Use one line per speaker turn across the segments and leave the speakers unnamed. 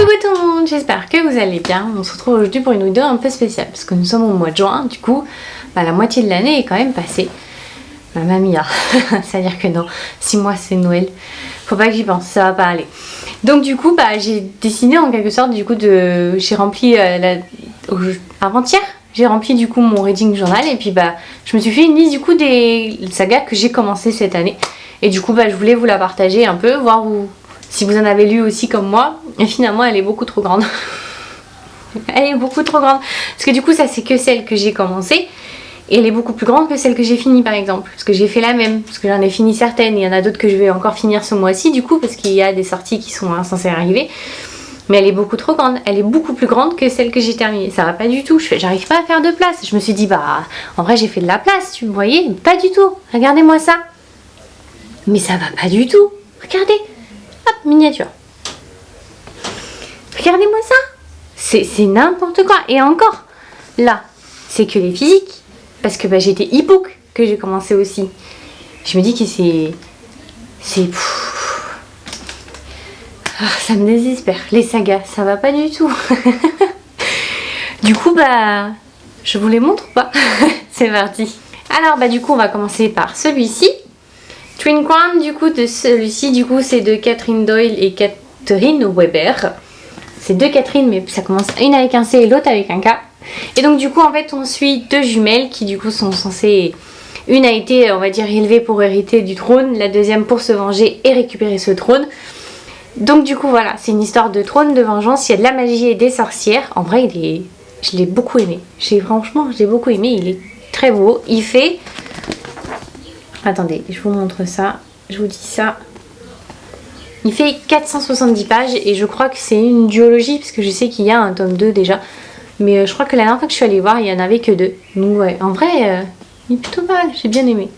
Coucou tout le monde, j'espère que vous allez bien. On se retrouve aujourd'hui pour une vidéo un peu spéciale parce que nous sommes au mois de juin, du coup la moitié de l'année est quand même passée. Mamma mia, c'est-à-dire que dans 6 mois c'est Noël. Faut pas que j'y pense, ça va pas aller. Donc du coup j'ai décidé en quelque sorte du coup j'ai rempli avant-hier, j'ai rempli du coup mon reading journal et puis je me suis fait une liste du coup des sagas que j'ai commencé cette année. Et du coup je voulais vous la partager un peu, voir si vous en avez lu aussi comme moi. Et finalement elle est beaucoup trop grande. Elle est beaucoup trop grande. Parce que du coup ça c'est que celle que j'ai commencée. Et elle est beaucoup plus grande que celle que j'ai finie par exemple. Parce que j'ai fait la même. Parce que j'en ai fini certaines. Il y en a d'autres que je vais encore finir ce mois-ci du coup. Parce qu'il y a des sorties qui sont censées arriver. Mais elle est beaucoup trop grande. Elle est beaucoup plus grande que celle que j'ai terminée. Ça va pas du tout. J'arrive pas à faire de place. Je me suis dit en vrai j'ai fait de la place. Tu me voyais? Pas du tout. Regardez-moi ça. Mais ça va pas du tout. Regardez. Hop, miniature. Regardez-moi ça. C'est n'importe quoi. Et encore, là, c'est que les physiques. Parce que j'étais e-book que j'ai commencé aussi. Je me dis que ça me désespère. Les sagas, ça va pas du tout. Du coup, je vous les montre ou pas? C'est parti. Alors, du coup, on va commencer par celui-ci. Twin Crown, du coup, de celui-ci, du coup, c'est de Catherine Doyle et Catherine Weber. C'est deux Catherine, mais ça commence une avec un C et l'autre avec un K. Et donc, du coup, en fait, on suit deux jumelles qui, du coup, sont censées... Une a été, on va dire, élevée pour hériter du trône. La deuxième pour se venger et récupérer ce trône. Donc, du coup, voilà, c'est une histoire de trône, de vengeance. Il y a de la magie et des sorcières. En vrai, je l'ai beaucoup aimé. Franchement, je l'ai beaucoup aimé. Il est très beau. Il fait... Attendez, je vous montre ça. Je vous dis ça. Il fait 470 pages et je crois que c'est une duologie parce que je sais qu'il y a un tome 2 déjà. Mais je crois que la dernière fois que je suis allée voir, il n'y en avait que 2. Donc ouais, en vrai, il est plutôt pas mal. J'ai bien aimé.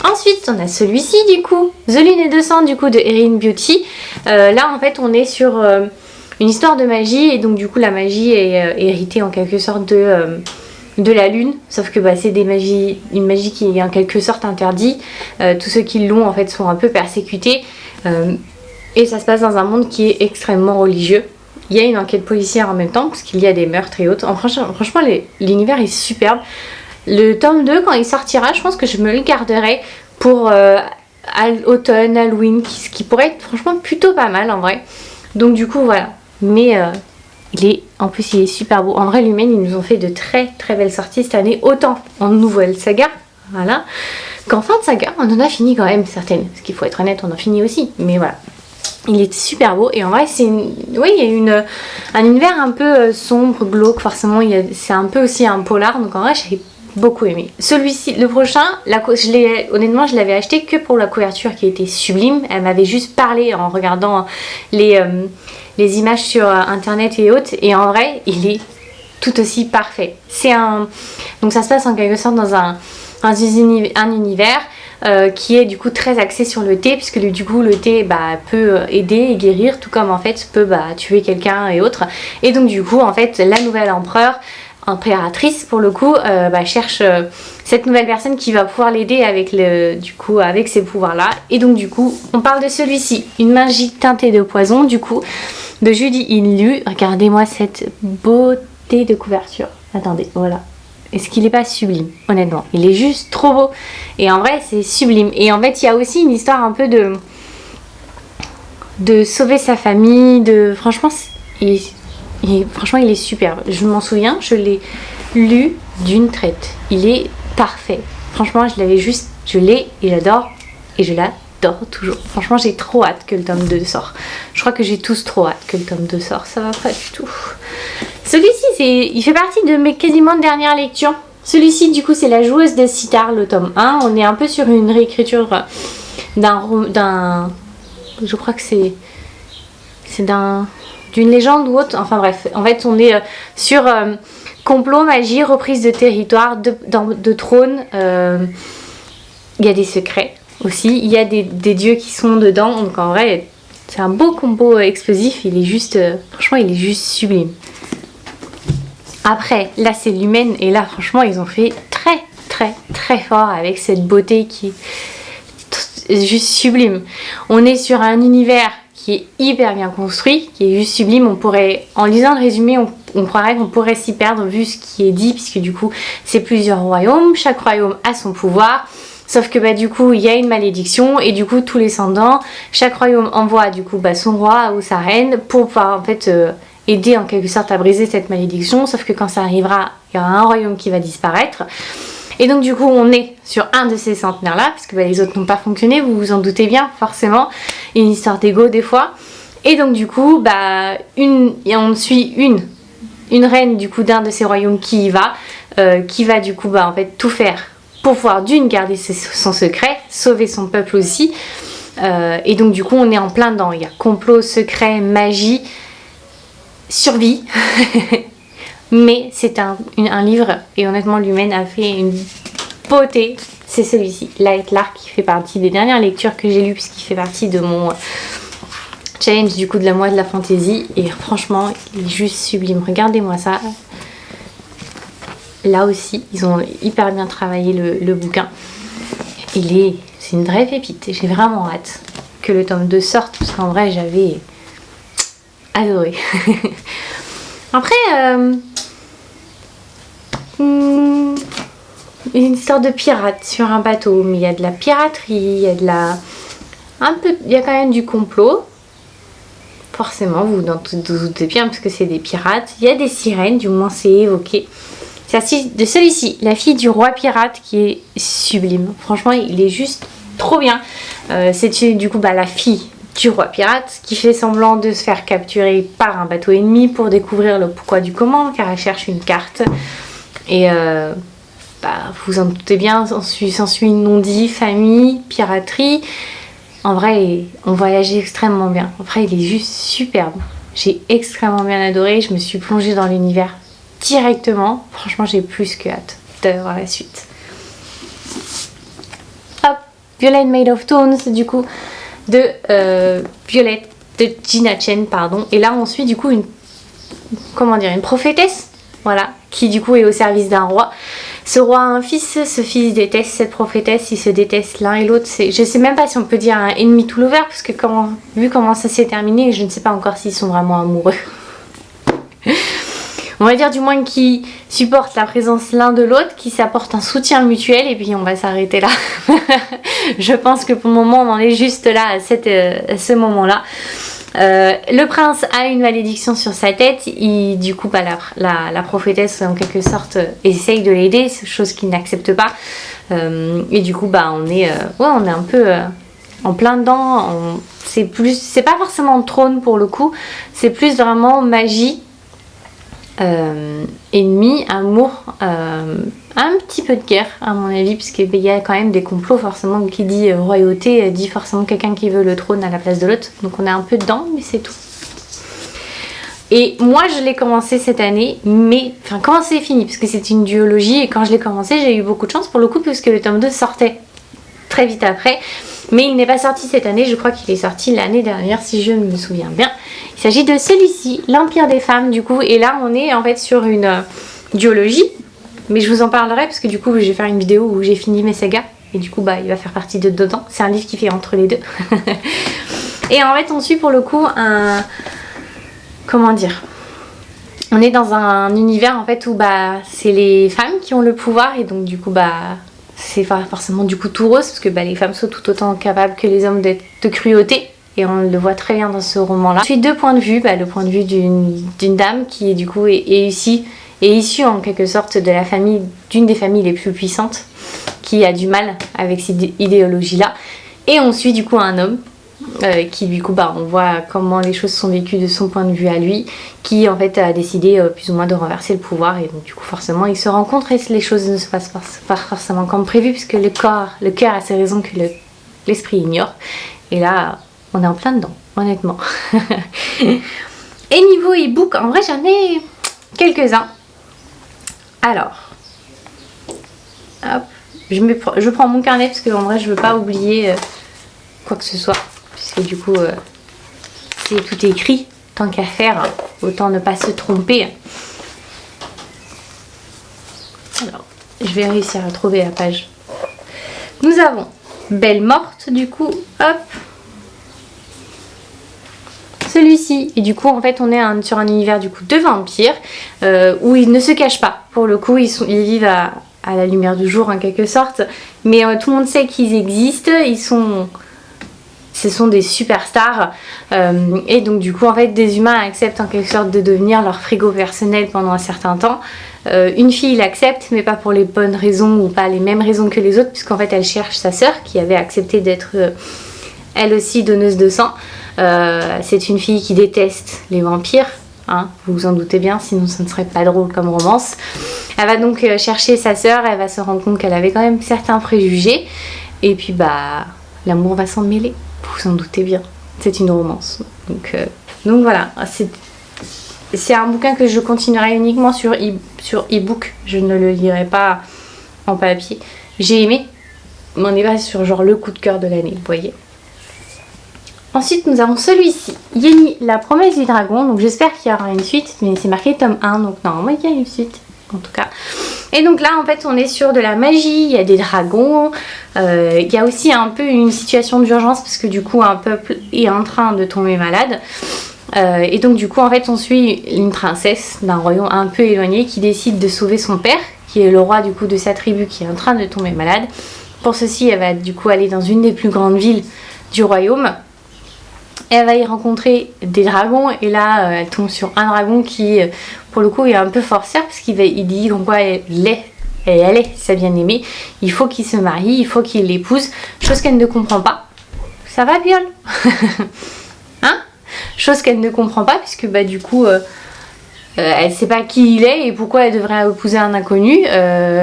Ensuite, on a celui-ci du coup. The Lune et 200 du coup de Erin Beauty. Là en fait, on est sur une histoire de magie. Et donc du coup, la magie est héritée en quelque sorte de la lune, sauf que c'est une magie qui est en quelque sorte interdite. Tous ceux qui l'ont en fait sont un peu persécutés et ça se passe dans un monde qui est extrêmement religieux. Il y a une enquête policière en même temps parce qu'il y a des meurtres et autres. Franchement l'univers est superbe. Le tome 2 quand il sortira, je pense que je me le garderai pour automne, Halloween, qui pourrait être franchement plutôt pas mal en vrai. Donc du coup voilà, mais en plus il est super beau. En vrai Lumen ils nous ont fait de très très belles sorties cette année, autant en nouvelle saga, voilà, qu'en fin de saga on en a fini quand même certaines, parce qu'il faut être honnête on en finit aussi, mais voilà. Il est super beau et en vrai il y a un univers un peu sombre, glauque, forcément c'est un peu aussi un polar, donc en vrai j'ai beaucoup aimé. Celui-ci, le prochain, honnêtement je l'avais acheté que pour la couverture qui était sublime. Elle m'avait juste parlé en regardant les images sur internet et autres, et en vrai il est tout aussi parfait. Donc ça se passe en quelque sorte dans un univers qui est du coup très axé sur le thé, puisque du coup le thé peut aider et guérir, tout comme en fait peut tuer quelqu'un et autres. Et donc du coup en fait la nouvelle impératrice pour le coup cherche cette nouvelle personne qui va pouvoir l'aider avec ces pouvoirs là. Et donc du coup on parle de celui-ci, Une magie teintée de poison, du coup de Judy Inlu. Regardez-moi cette beauté de couverture. Attendez, voilà. Est-ce qu'il n'est pas sublime? Honnêtement, il est juste trop beau. Et en vrai, c'est sublime. Et en fait, il y a aussi une histoire un peu de sauver sa famille. Franchement, il est superbe. Je m'en souviens, je l'ai lu d'une traite. Il est parfait. Franchement, je l'ai et j'adore. Et je l'adore toujours. Franchement, j'ai trop hâte que le tome 2 sorte. Je crois que j'ai tous trop hâte que le tome 2 sorte. Ça va pas du tout. Celui-ci, il fait partie de mes quasiment dernières lectures. Celui-ci, du coup, c'est La joueuse de sitar, le tome 1. On est un peu sur une réécriture je crois que c'est d'une légende ou autre. Enfin bref, en fait, on est sur complot, magie, reprise de territoire, de trône. Il y a des secrets aussi. Il y a des dieux qui sont dedans. Donc en vrai, c'est un beau combo explosif. Il est juste, franchement, il est juste sublime. Après, là c'est Lumen et là franchement ils ont fait très très très fort avec cette beauté qui est juste sublime. On est sur un univers qui est hyper bien construit, qui est juste sublime. On pourrait, en lisant le résumé, on croirait qu'on pourrait s'y perdre vu ce qui est dit, puisque du coup c'est plusieurs royaumes, chaque royaume a son pouvoir. Sauf que du coup il y a une malédiction et du coup tous les 100 ans, chaque royaume envoie du coup son roi ou sa reine pour pouvoir en fait aider en quelque sorte à briser cette malédiction. Sauf que quand ça arrivera, il y aura un royaume qui va disparaître. Et donc du coup on est sur un de ces centenaires là, parce que les autres n'ont pas fonctionné, vous vous en doutez bien forcément, une histoire d'ego des fois. Et donc du coup on suit une reine du coup d'un de ces royaumes qui y va du coup en fait tout faire pour pouvoir garder son secret, sauver son peuple aussi. Et donc du coup on est en plein dedans, il y a complot, secret, magie, survie. Mais c'est un livre, et honnêtement l'humaine a fait une beauté. C'est celui-ci, Light Lark, qui fait partie des dernières lectures que j'ai lues, puisqu'il fait partie de mon challenge du coup de la mois de la fantaisie. Et franchement il est juste sublime, regardez-moi ça. Là aussi ils ont hyper bien travaillé le bouquin. C'est une vraie pépite, j'ai vraiment hâte que le tome 2 sorte, parce qu'en vrai j'avais adoré. Après une histoire de pirate sur un bateau, mais il y a de la piraterie, il y a quand même du complot. Forcément, vous vous en doutez bien, parce que c'est des pirates. Il y a des sirènes, du moins c'est évoqué. C'est de celui-ci, la fille du roi pirate, qui est sublime. Franchement, il est juste trop bien. C'est du coup la fille du roi pirate qui fait semblant de se faire capturer par un bateau ennemi pour découvrir le pourquoi du comment, car elle cherche une carte. Et vous en doutez bien, s'ensuit non-dit, famille, piraterie. En vrai, on voyageait extrêmement bien. En vrai, il est juste superbe. J'ai extrêmement bien adoré. Je me suis plongée dans l'univers directement. Franchement, j'ai plus que hâte de voir la suite. Hop, Violet Made of Tones, du coup, de Violette, de Gina Chen, pardon. Et là, on suit du coup une prophétesse, voilà, qui du coup est au service d'un roi. Ce roi a un fils, ce fils déteste cette prophétesse, ils se détestent l'un et l'autre. Je sais même pas si on peut dire un ennemi tout l'over, parce que vu comment ça s'est terminé, je ne sais pas encore s'ils sont vraiment amoureux. On va dire du moins qu'ils supportent la présence l'un de l'autre, qui s'apportent un soutien mutuel, et puis on va s'arrêter là. Je pense que pour le moment on en est juste là à ce moment-là. Le prince a une malédiction sur sa tête, du coup la prophétesse en quelque sorte essaye de l'aider, chose qu'il n'accepte pas, et du coup on est un peu en plein dedans. C'est pas forcément trône pour le coup, c'est plus vraiment magie, ennemi, amour, un petit peu de guerre à mon avis, puisqu'il y a quand même des complots. Forcément, qui dit royauté dit forcément quelqu'un qui veut le trône à la place de l'autre, donc on est un peu dedans, mais c'est tout. Et moi je l'ai commencé cette année, mais commencé et fini, parce que c'est une duologie, et quand je l'ai commencé j'ai eu beaucoup de chance pour le coup, puisque le tome 2 sortait très vite après. Mais il n'est pas sorti cette année, je crois qu'il est sorti l'année dernière si je me souviens bien. Il s'agit de celui-ci, l'Empire des femmes du coup, et là on est en fait sur une duologie, mais je vous en parlerai parce que du coup je vais faire une vidéo où j'ai fini mes sagas, et du coup il va faire partie de dedans, c'est un livre qui fait entre les deux. Et en fait on suit pour le coup on est dans un univers en fait où c'est les femmes qui ont le pouvoir, et donc du coup c'est pas forcément du coup tout rose, parce que les femmes sont tout autant capables que les hommes de cruauté, et on le voit très bien dans ce roman là. Ensuite deux points de vue, le point de vue d'une dame qui du coup est issue en quelque sorte de la famille, d'une des familles les plus puissantes, qui a du mal avec cette idéologie là, et on suit du coup un homme qui du coup on voit comment les choses sont vécues de son point de vue à lui, qui en fait a décidé plus ou moins de renverser le pouvoir, et donc du coup forcément ils se rencontrent et les choses ne se passent pas forcément comme prévu, puisque le cœur a ses raisons que l'esprit ignore, et là on est en plein dedans honnêtement. Et niveau e-book, en vrai j'en ai quelques-uns. Alors hop, je prends mon carnet, parce que en vrai je veux pas oublier quoi que ce soit, puisque du coup c'est tout écrit, tant qu'à faire autant ne pas se tromper. Alors je vais réussir à trouver la page. Nous avons Belle morte du coup, hop, celui-ci. Et du coup en fait on est sur un univers du coup de vampires où ils ne se cachent pas. Pour le coup ils vivent à la lumière du jour en quelque sorte. Mais tout le monde sait qu'ils existent. Ce sont des superstars et donc du coup en fait des humains acceptent en quelque sorte de devenir leur frigo personnel pendant un certain temps. Une fille l'accepte mais pas pour les bonnes raisons ou pas les mêmes raisons que les autres, puisqu'en fait elle cherche sa sœur qui avait accepté d'être elle aussi donneuse de sang. C'est une fille qui déteste les vampires, hein, vous vous en doutez bien, sinon ça ne serait pas drôle comme romance. Elle va donc chercher sa sœur, elle va se rendre compte qu'elle avait quand même certains préjugés et puis bah l'amour va s'en mêler. Vous vous en doutez bien, c'est une romance. Donc voilà, c'est un bouquin que je continuerai uniquement sur e-book. Je ne le lirai pas en papier. J'ai aimé, mais on est passé sur genre le coup de cœur de l'année, vous voyez. Ensuite, nous avons celui-ci, Yenny, la promesse du dragon. Donc j'espère qu'il y aura une suite, mais c'est marqué tome 1, donc normalement il y a une suite. En tout cas. Et donc là en fait on est sur de la magie, il y a des dragons, il y a aussi un peu une situation d'urgence parce que du coup un peuple est en train de tomber malade. Et donc du coup en fait on suit une princesse d'un royaume un peu éloigné qui décide de sauver son père, qui est le roi du coup de sa tribu qui est en train de tomber malade. Pour ceci elle va du coup aller dans une des plus grandes villes du royaume. Elle va y rencontrer des dragons et là elle tombe sur un dragon qui pour le coup est un peu forceur parce qu'il dit en quoi elle est sa bien-aimée, il faut qu'il se marie, il faut qu'il l'épouse, chose qu'elle ne comprend pas. Ça va Piole? Hein? Chose qu'elle ne comprend pas puisque bah du coup elle sait pas qui il est et pourquoi elle devrait épouser un inconnu,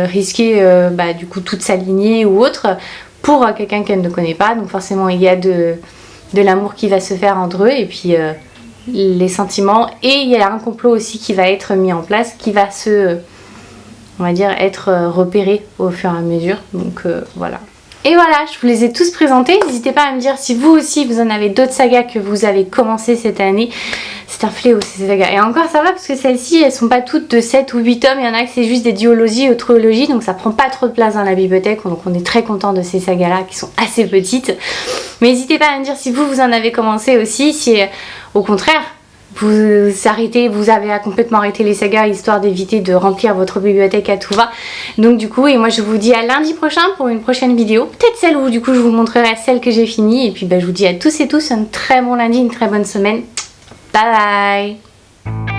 risquer bah du coup toute sa lignée ou autre pour quelqu'un qu'elle ne connaît pas. Donc forcément il y a de l'amour qui va se faire entre eux et puis les sentiments, et il y a un complot aussi qui va être mis en place, qui va on va dire être repéré au fur et à mesure. Donc voilà. Et voilà, je vous les ai tous présentés. N'hésitez pas à me dire si vous aussi vous en avez d'autres sagas que vous avez commencé cette année. C'est un fléau ces sagas. Et encore ça va parce que celles-ci elles sont pas toutes de 7 ou 8 tomes. Il y en a que c'est juste des duologies ou trilogies, donc ça prend pas trop de place dans la bibliothèque. Donc on est très content de ces sagas là qui sont assez petites. Mais n'hésitez pas à me dire si vous en avez commencé aussi, si au contraire vous arrêtez, vous avez complètement arrêté les sagas histoire d'éviter de remplir votre bibliothèque à tout va. Donc du coup, et moi je vous dis à lundi prochain pour une prochaine vidéo, peut-être celle où du coup je vous montrerai celle que j'ai finie. Et puis bah, je vous dis à tous et tous un très bon lundi, une très bonne semaine. Bye bye.